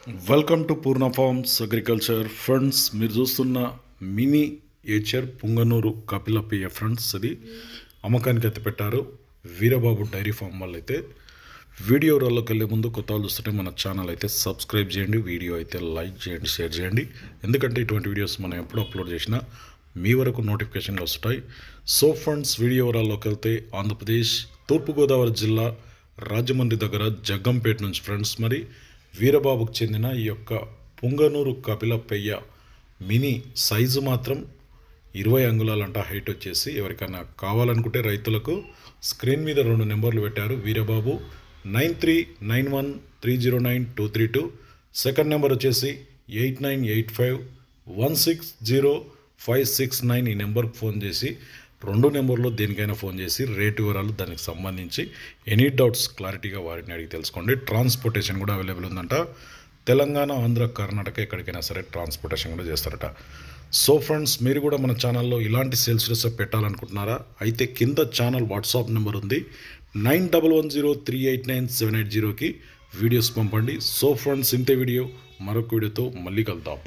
Welcome to Purna forms agriculture friends. మీరు చూస్తున్న mini ఏచర్ Punganur కపిలపయ్య friends. అది అమ్మకానికి అయితే పెట్టారు వీరబాబు డైరీ ఫామ్ వాళ్ళు. అయితే వీడియోలోకి వెళ్ళే ముందు కొత్త వాళ్ళు చూస్తుంటే మన ఛానల్ అయితే సబ్స్క్రైబ్ చేయండి, వీడియో అయితే లైక్ చేయండి, షేర్ చేయండి. ఎందుకంటే ఇటువంటి వీడియోస్ మనం ఎప్పుడు అప్లోడ్ చేసినా మీ వరకు నోటిఫికేషన్లు వస్తాయి. సో ఫ్రెండ్స్, వీడియోలోకి వెళ్తే ఆంధ్రప్రదేశ్ తూర్పుగోదావరి జిల్లా రాజమండ్రి దగ్గర జగ్గంపేట నుంచి ఫ్రెండ్స్ మరి వీరబాబుకు చెందిన ఈ యొక్క పుంగనూరు కపిలపయ్య మినీ సైజు మాత్రం 20 అంగుళాలంట. హైట్ వచ్చేసి ఎవరికైనా కావాలనుకుంటే రైతులకు స్క్రీన్ మీద 2 నెంబర్లు పెట్టారు. వీరబాబు 9391309232. సెకండ్ నెంబర్ వచ్చేసి 8985160569. ఈ నెంబర్కి ఫోన్ చేసి 2 నెంబర్లో దేనికైనా ఫోన్ చేసి రేటు వివరాలు దానికి సంబంధించి ఎనీ డౌట్స్ క్లారిటీగా వారిని అడిగి తెలుసుకోండి. ట్రాన్స్పోర్టేషన్ కూడా అవైలబుల్ ఉందంట. తెలంగాణ, ఆంధ్ర, కర్ణాటక ఎక్కడికైనా సరే ట్రాన్స్పోర్టేషన్ కూడా చేస్తారట. సో ఫ్రెండ్స్, మీరు కూడా మన ఛానల్లో ఇలాంటి సేల్స్ రిసెప్ పెట్టాలనుకుంటున్నారా? అయితే కింద ఛానల్ వాట్సాప్ నెంబర్ ఉంది 9110389780కి వీడియోస్ పంపండి. సో ఫ్రెండ్స్, ఇంతే వీడియో. మరొక వీడియోతో మళ్ళీ కలుద్దాం.